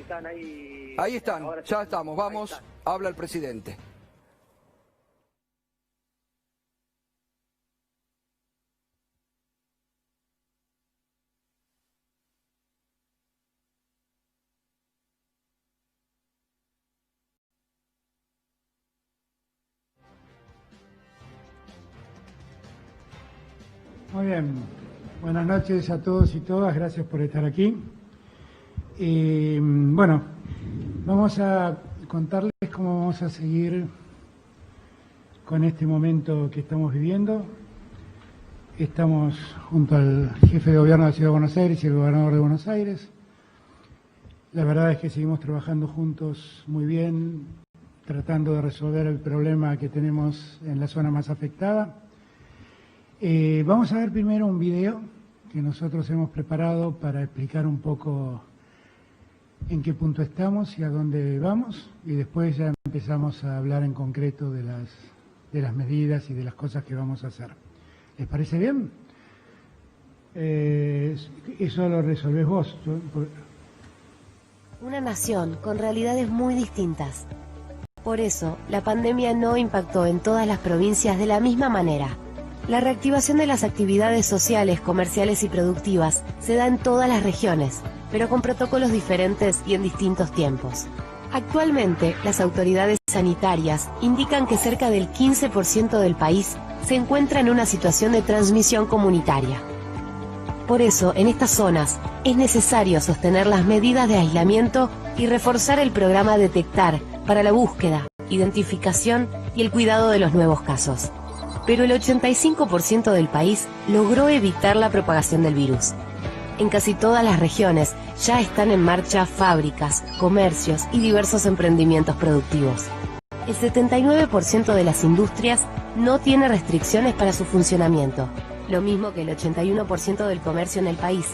están ahí. Ahí están, Ahora ya sí. estamos, vamos, habla el presidente. Muy bien, buenas noches a todos y todas, gracias por estar aquí. Bueno, vamos a contarles cómo vamos a seguir con este momento que estamos viviendo. Estamos junto al jefe de gobierno de la Ciudad de Buenos Aires y el gobernador de Buenos Aires. La verdad es que seguimos trabajando juntos muy bien, tratando de resolver el problema que tenemos en la zona más afectada. Vamos a ver primero un video que nosotros hemos preparado para explicar un poco en qué punto estamos y a dónde vamos, y después ya empezamos a hablar en concreto de las medidas y de las cosas que vamos a hacer. ¿Les parece bien? Eso lo resolvés vos. Una nación con realidades muy distintas. Por eso, la pandemia no impactó en todas las provincias de la misma manera. La reactivación de las actividades sociales, comerciales y productivas se da en todas las regiones, pero con protocolos diferentes y en distintos tiempos. Actualmente, las autoridades sanitarias indican que cerca del 15% del país se encuentra en una situación de transmisión comunitaria. Por eso, en estas zonas, es necesario sostener las medidas de aislamiento y reforzar el programa Detectar para la búsqueda, identificación y el cuidado de los nuevos casos. Pero el 85% del país logró evitar la propagación del virus. En casi todas las regiones ya están en marcha fábricas, comercios y diversos emprendimientos productivos. El 79% de las industrias no tiene restricciones para su funcionamiento, lo mismo que el 81% del comercio en el país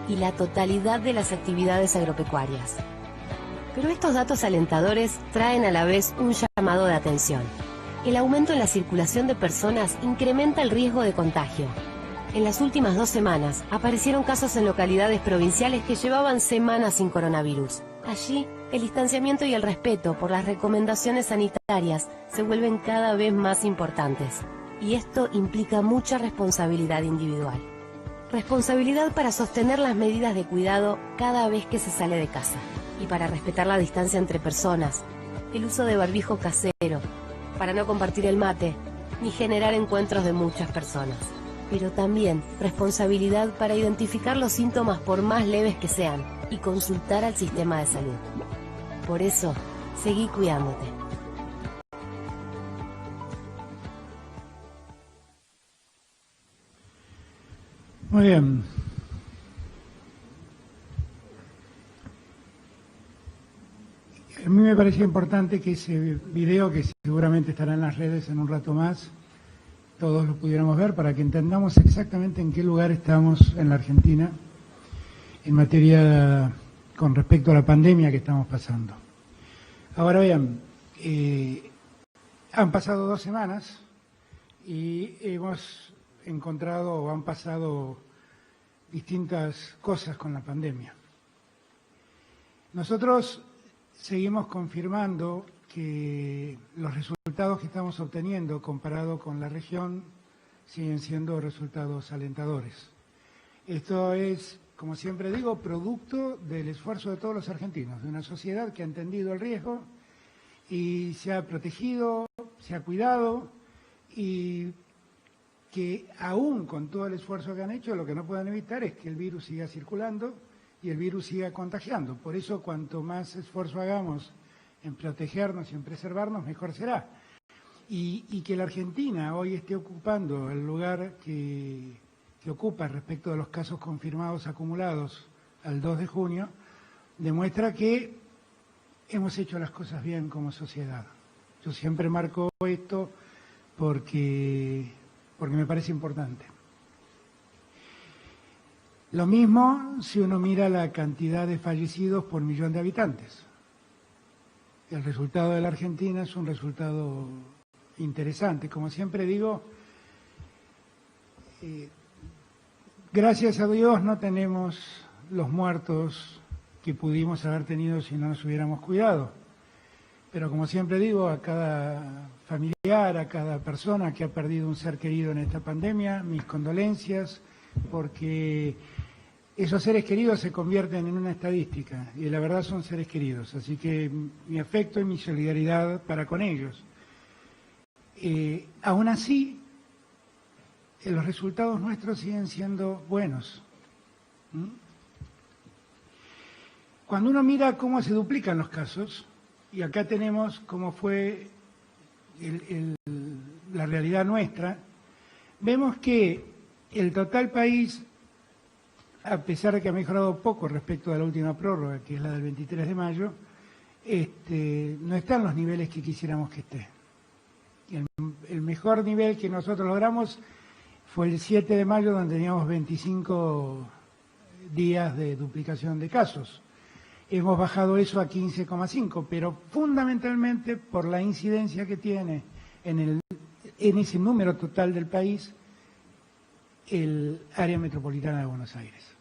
y la totalidad de las actividades agropecuarias. Pero estos datos alentadores traen a la vez un llamado de atención. El aumento en la circulación de personas incrementa el riesgo de contagio. En las últimas 2 semanas aparecieron casos en localidades provinciales que llevaban semanas sin coronavirus. Allí, el distanciamiento y el respeto por las recomendaciones sanitarias se vuelven cada vez más importantes. Y esto implica mucha responsabilidad individual. Responsabilidad para sostener las medidas de cuidado cada vez que se sale de casa. Y para respetar la distancia entre personas, el uso de barbijo casero, para no compartir el mate, ni generar encuentros de muchas personas. Pero también responsabilidad para identificar los síntomas por más leves que sean y consultar al sistema de salud. Por eso, seguí cuidándote. Muy bien. A mí me parecía importante que ese video, que seguramente estará en las redes en un rato más, todos lo pudiéramos ver para que entendamos exactamente en qué lugar estamos en la Argentina en materia con respecto a la pandemia que estamos pasando. Ahora bien, han pasado 2 semanas y hemos encontrado o han pasado distintas cosas con la pandemia. Nosotros seguimos confirmando que los resultados que estamos obteniendo comparado con la región siguen siendo resultados alentadores. Esto es, como siempre digo, producto del esfuerzo de todos los argentinos, de una sociedad que ha entendido el riesgo y se ha protegido, se ha cuidado, y que aún con todo el esfuerzo que han hecho, lo que no pueden evitar es que el virus siga circulando y el virus siga contagiando. Por eso, cuanto más esfuerzo hagamos en protegernos y en preservarnos, mejor será. Y que la Argentina hoy esté ocupando el lugar que ocupa respecto de los casos confirmados acumulados al 2 de junio, demuestra que hemos hecho las cosas bien como sociedad. Yo siempre marco esto porque me parece importante. Lo mismo si uno mira la cantidad de fallecidos por millón de habitantes. El resultado de la Argentina es un resultado interesante. Como siempre digo, gracias a Dios no tenemos los muertos que pudimos haber tenido si no nos hubiéramos cuidado. Pero como siempre digo, a cada familiar, a cada persona que ha perdido un ser querido en esta pandemia, mis condolencias, porque esos seres queridos se convierten en una estadística y la verdad son seres queridos, así que mi afecto y mi solidaridad para con ellos. Aún así, los resultados nuestros siguen siendo buenos. Cuando uno mira cómo se duplican los casos, y acá tenemos cómo fue la realidad nuestra, vemos que el total país, a pesar de que ha mejorado poco respecto a la última prórroga, que es la del 23 de mayo, no está en los niveles que quisiéramos que esté. El mejor nivel que nosotros logramos fue el 7 de mayo, donde teníamos 25 días de duplicación de casos. Hemos bajado eso a 15,5, pero fundamentalmente por la incidencia que tiene en ese número total del país el área metropolitana de Buenos Aires.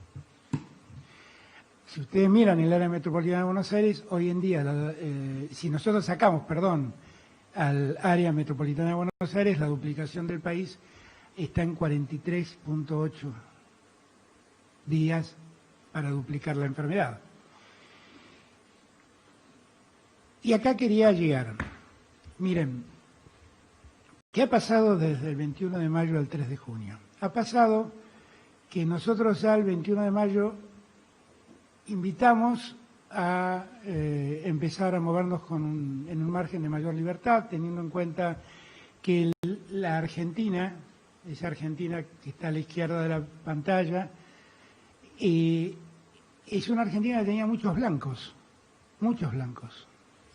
Si ustedes miran el área metropolitana de Buenos Aires, hoy en día, si nosotros sacamos, al área metropolitana de Buenos Aires, la duplicación del país está en 43,8 días para duplicar la enfermedad. Y acá quería llegar. Miren, ¿qué ha pasado desde el 21 de mayo al 3 de junio? Ha pasado que nosotros ya el 21 de mayo invitamos a empezar a movernos en un margen de mayor libertad, teniendo en cuenta que la Argentina, esa Argentina que está a la izquierda de la pantalla, es una Argentina que tenía muchos blancos.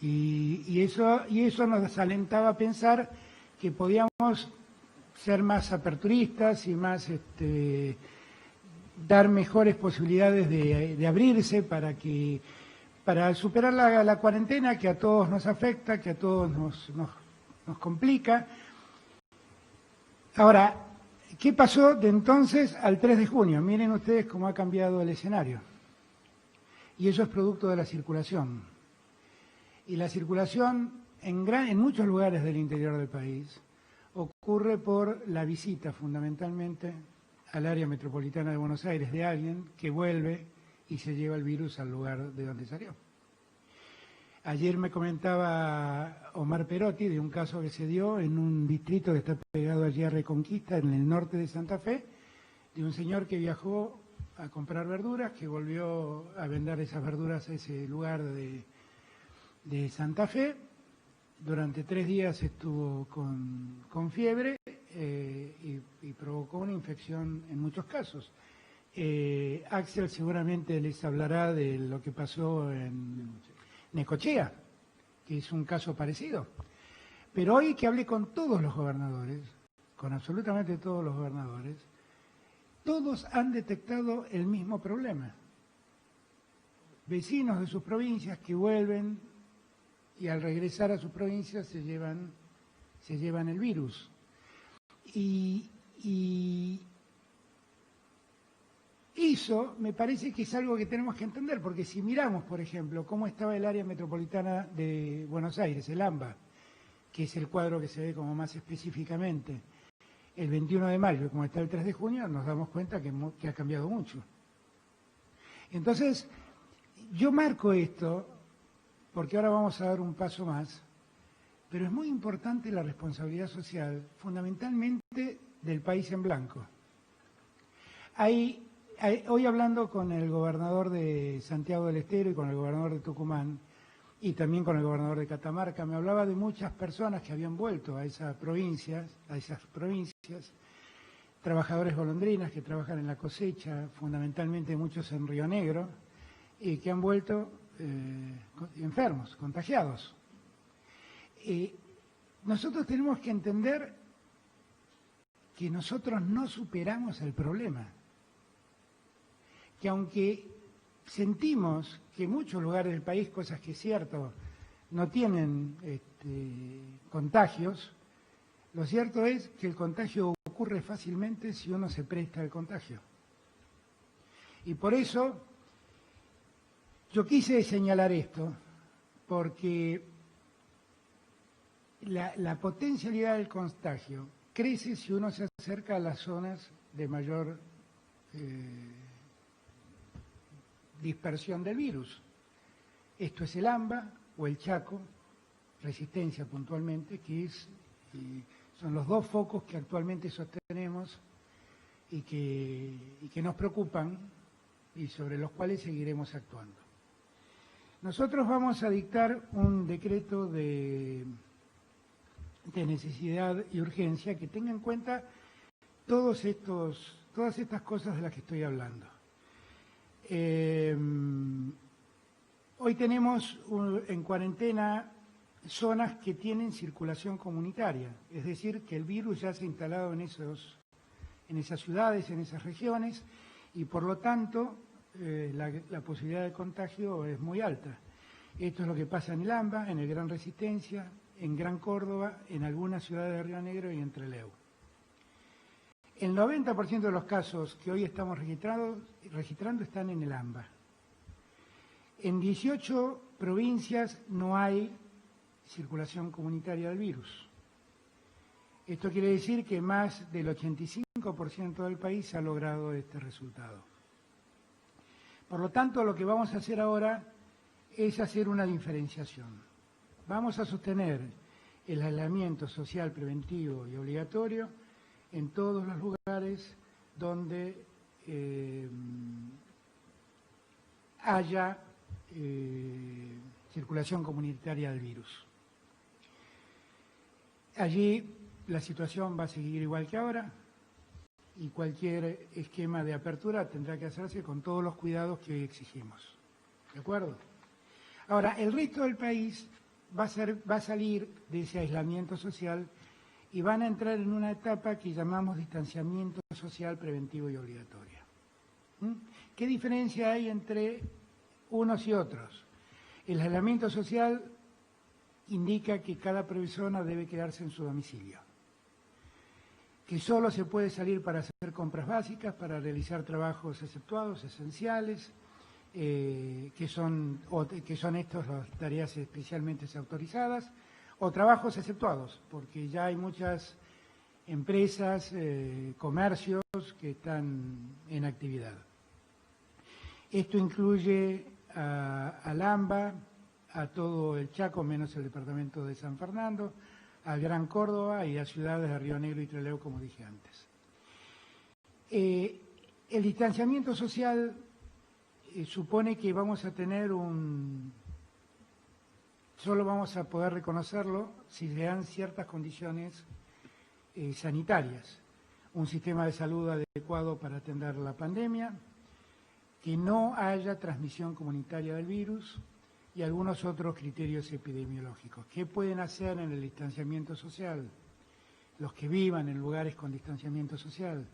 Y eso nos alentaba a pensar que podíamos ser más aperturistas y más dar mejores posibilidades de abrirse para superar la cuarentena que a todos nos afecta, que a todos nos complica. Ahora, ¿qué pasó de entonces al 3 de junio? Miren ustedes cómo ha cambiado el escenario. Y eso es producto de la circulación. Y la circulación en muchos lugares del interior del país ocurre por la visita fundamentalmente al área metropolitana de Buenos Aires de alguien que vuelve y se lleva el virus al lugar de donde salió. Ayer me comentaba Omar Perotti de un caso que se dio en un distrito que está pegado allí a Reconquista, en el norte de Santa Fe, de un señor que viajó a comprar verduras, que volvió a vender esas verduras a ese lugar de Santa Fe. Durante 3 días estuvo con fiebre y provocó una infección en muchos casos. Axel seguramente les hablará de lo que pasó en Necochea, que es un caso parecido. Pero hoy que hablé con todos los gobernadores, con absolutamente todos los gobernadores, todos han detectado el mismo problema. Vecinos de sus provincias que vuelven y al regresar a sus provincias se llevan el virus. Y eso me parece que es algo que tenemos que entender, porque si miramos, por ejemplo, cómo estaba el área metropolitana de Buenos Aires, el AMBA, que es el cuadro que se ve como más específicamente, el 21 de mayo, y como está el 3 de junio, nos damos cuenta que ha cambiado mucho. Entonces, yo marco esto, porque ahora vamos a dar un paso más, pero es muy importante la responsabilidad social, fundamentalmente del país en blanco. Hoy hablando con el gobernador de Santiago del Estero y con el gobernador de Tucumán, y también con el gobernador de Catamarca, me hablaba de muchas personas que habían vuelto a esas provincias, trabajadores golondrinas que trabajan en la cosecha, fundamentalmente muchos en Río Negro, y que han vuelto enfermos, contagiados. Nosotros tenemos que entender que nosotros no superamos el problema, que aunque sentimos que en muchos lugares del país, cosas que es cierto, no tienen contagios, lo cierto es que el contagio ocurre fácilmente si uno se presta al contagio. Y por eso Yo quise señalar esto porque la potencialidad del contagio crece si uno se acerca a las zonas de mayor dispersión del virus. Esto es el AMBA o el Chaco, Resistencia puntualmente, que son los dos focos que actualmente sostenemos y que nos preocupan y sobre los cuales seguiremos actuando. Nosotros vamos a dictar un decreto de necesidad y urgencia que tenga en cuenta todas estas cosas de las que estoy hablando. Hoy tenemos en cuarentena zonas que tienen circulación comunitaria, es decir, que el virus ya se ha instalado en esas ciudades, en esas regiones, y por lo tanto la posibilidad de contagio es muy alta. Esto es lo que pasa en el AMBA, en el Gran Resistencia, en Gran Córdoba, en algunas ciudades de Río Negro y en Trelew. El 90% de los casos que hoy estamos registrando están en el AMBA. En 18 provincias no hay circulación comunitaria del virus. Esto quiere decir que más del 85% del país ha logrado este resultado. Por lo tanto, lo que vamos a hacer ahora es hacer una diferenciación. Vamos a sostener el aislamiento social preventivo y obligatorio en todos los lugares donde haya circulación comunitaria del virus. Allí la situación va a seguir igual que ahora y cualquier esquema de apertura tendrá que hacerse con todos los cuidados que hoy exigimos. ¿De acuerdo? Ahora, el resto del país va a salir de ese aislamiento social y van a entrar en una etapa que llamamos distanciamiento social preventivo y obligatorio. ¿Qué diferencia hay entre unos y otros? El aislamiento social indica que cada persona debe quedarse en su domicilio, que solo se puede salir para hacer compras básicas, para realizar trabajos exceptuados, esenciales, que son estas las tareas especialmente autorizadas, o trabajos exceptuados, porque ya hay muchas empresas, comercios que están en actividad. Esto incluye al AMBA, a todo el Chaco, menos el departamento de San Fernando, al Gran Córdoba y a ciudades de Río Negro y Trelew, como dije antes. El distanciamiento social supone que vamos a tener solo vamos a poder reconocerlo si se dan ciertas condiciones sanitarias. Un sistema de salud adecuado para atender la pandemia, que no haya transmisión comunitaria del virus y algunos otros criterios epidemiológicos. ¿Qué pueden hacer en el distanciamiento social los que vivan en lugares con distanciamiento social?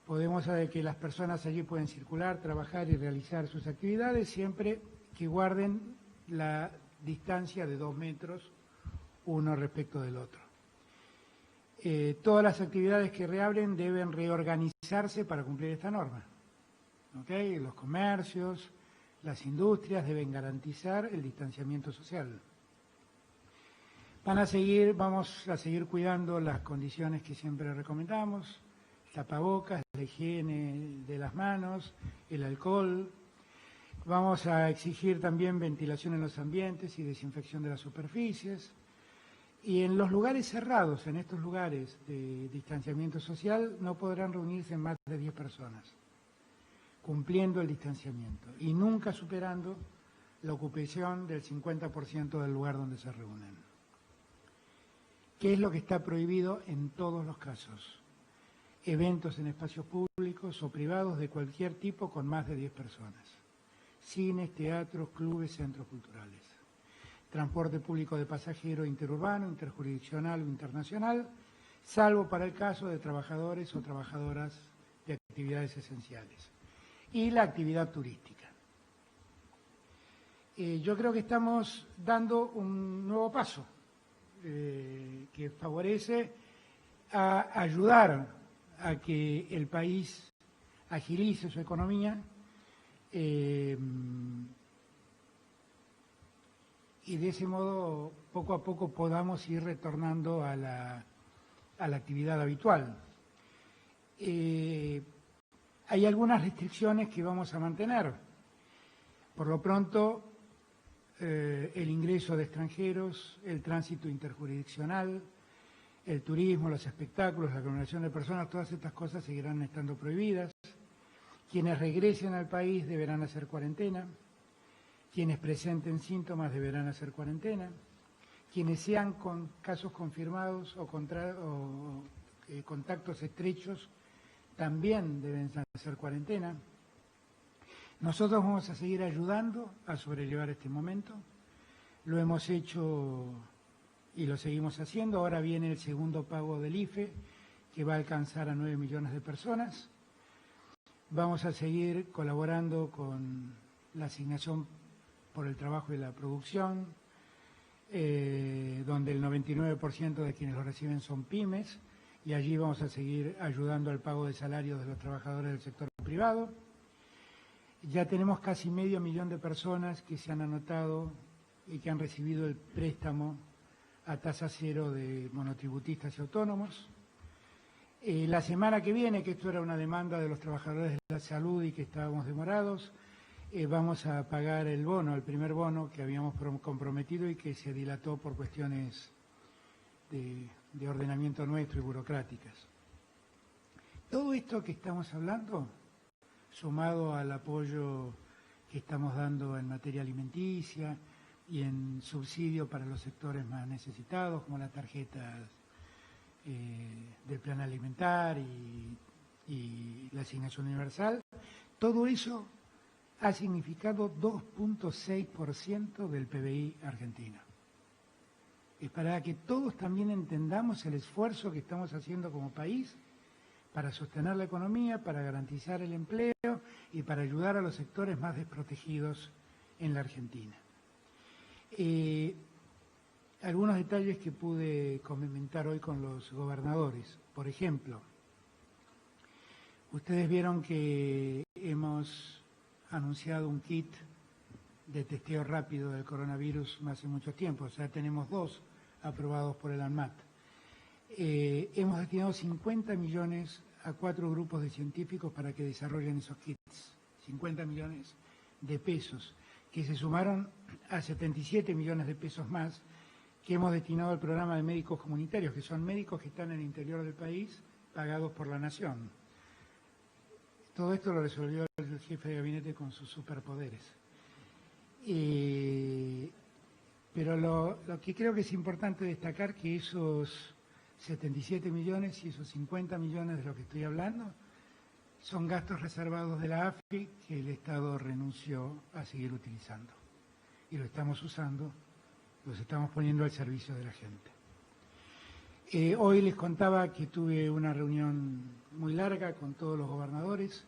Podemos saber que las personas allí pueden circular, trabajar y realizar sus actividades siempre que guarden la distancia de 2 metros uno respecto del otro. Todas las actividades que reabren deben reorganizarse para cumplir esta norma. ¿Okay? Los comercios, las industrias deben garantizar el distanciamiento social. Vamos a seguir cuidando las condiciones que siempre recomendamos: tapabocas, la higiene de las manos, el alcohol. Vamos a exigir también ventilación en los ambientes y desinfección de las superficies. Y en los lugares cerrados, en estos lugares de distanciamiento social, no podrán reunirse más de 10 personas, cumpliendo el distanciamiento y nunca superando la ocupación del 50% del lugar donde se reúnen. ¿Qué es lo que está prohibido en todos los casos? Eventos en espacios públicos o privados de cualquier tipo con más de 10 personas. Cines, teatros, clubes, centros culturales. Transporte público de pasajeros interurbano, interjurisdiccional o internacional, salvo para el caso de trabajadores o trabajadoras de actividades esenciales. Y la actividad turística. Yo creo que estamos dando un nuevo paso que favorece a ayudar a que el país agilice su economía y de ese modo poco a poco podamos ir retornando a la actividad habitual. Hay algunas restricciones que vamos a mantener. Por lo pronto, el ingreso de extranjeros, el tránsito interjurisdiccional, el turismo, los espectáculos, la aglomeración de personas, todas estas cosas seguirán estando prohibidas. Quienes regresen al país deberán hacer cuarentena. Quienes presenten síntomas deberán hacer cuarentena. Quienes sean con casos confirmados o contactos estrechos también deben hacer cuarentena. Nosotros vamos a seguir ayudando a sobrellevar este momento. Lo hemos hecho y lo seguimos haciendo. Ahora viene el segundo pago del IFE, que va a alcanzar a 9 millones de personas. Vamos a seguir colaborando con la asignación por el trabajo y la producción, donde el 99% de quienes lo reciben son pymes, y allí vamos a seguir ayudando al pago de salarios de los trabajadores del sector privado. Ya tenemos casi medio millón de personas que se han anotado y que han recibido el préstamo a tasa cero de monotributistas y autónomos. La semana que viene, que esto era una demanda de los trabajadores de la salud y que estábamos demorados, vamos a pagar el bono, el primer bono que habíamos comprometido y que se dilató por cuestiones de ordenamiento nuestro y burocráticas. Todo esto que estamos hablando, sumado al apoyo que estamos dando en materia alimenticia y en subsidio para los sectores más necesitados, como las tarjetas del plan alimentar y la asignación universal, todo eso ha significado 2.6% del PBI argentino. Es para que todos también entendamos el esfuerzo que estamos haciendo como país para sostener la economía, para garantizar el empleo y para ayudar a los sectores más desprotegidos en la Argentina. Algunos detalles que pude comentar hoy con los gobernadores. Por ejemplo, ustedes vieron que hemos anunciado un kit de testeo rápido del coronavirus hace mucho tiempo, o sea, tenemos 2 aprobados por el ANMAT. Hemos destinado 50 millones a 4 grupos de científicos para que desarrollen esos kits, 50 millones de pesos, que se sumaron a 77 millones de pesos más que hemos destinado al programa de médicos comunitarios, que son médicos que están en el interior del país, pagados por la nación. Todo esto lo resolvió el jefe de gabinete con sus superpoderes. Pero lo que creo que es importante destacar que esos 77 millones y esos 50 millones de los que estoy hablando son gastos reservados de la AFI que el Estado renunció a seguir utilizando. Y lo estamos usando, los estamos poniendo al servicio de la gente. Hoy les contaba que tuve una reunión muy larga con todos los gobernadores.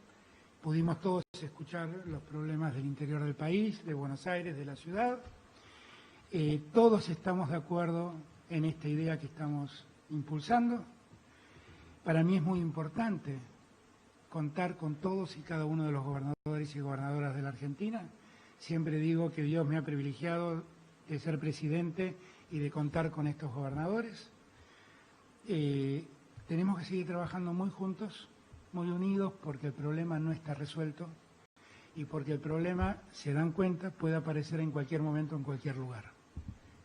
Pudimos todos escuchar los problemas del interior del país, de Buenos Aires, de la ciudad. Todos estamos de acuerdo en esta idea que estamos impulsando. Para mí es muy importante contar con todos y cada uno de los gobernadores y gobernadoras de la Argentina. Siempre digo que Dios me ha privilegiado de ser presidente y de contar con estos gobernadores. Tenemos que seguir trabajando muy juntos, muy unidos, porque el problema no está resuelto y porque el problema, se dan cuenta, puede aparecer en cualquier momento, en cualquier lugar.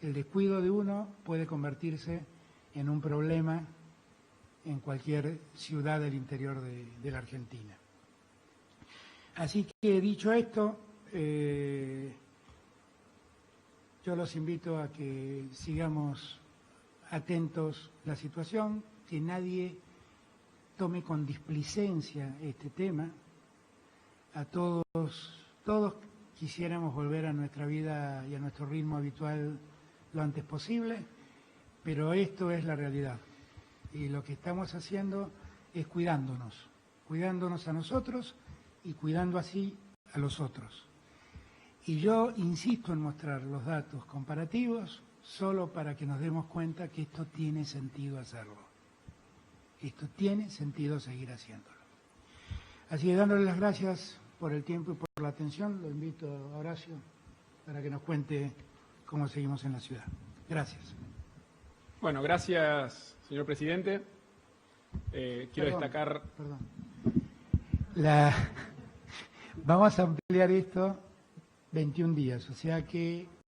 El descuido de uno puede convertirse en un problema en cualquier ciudad del interior de la Argentina. Así que, dicho esto, yo los invito a que sigamos atentos a la situación, que nadie tome con displicencia este tema. A todos quisiéramos volver a nuestra vida y a nuestro ritmo habitual lo antes posible, pero esto es la realidad. Y lo que estamos haciendo es cuidándonos a nosotros y cuidando así a los otros. Y yo insisto en mostrar los datos comparativos solo para que nos demos cuenta que esto tiene sentido hacerlo. Esto tiene sentido seguir haciéndolo. Así que dándole las gracias por el tiempo y por la atención, lo invito a Horacio para que nos cuente cómo seguimos en la ciudad. Gracias. Bueno, gracias, señor presidente. Quiero destacar... Perdón. Vamos a ampliar esto 21 días, o sea que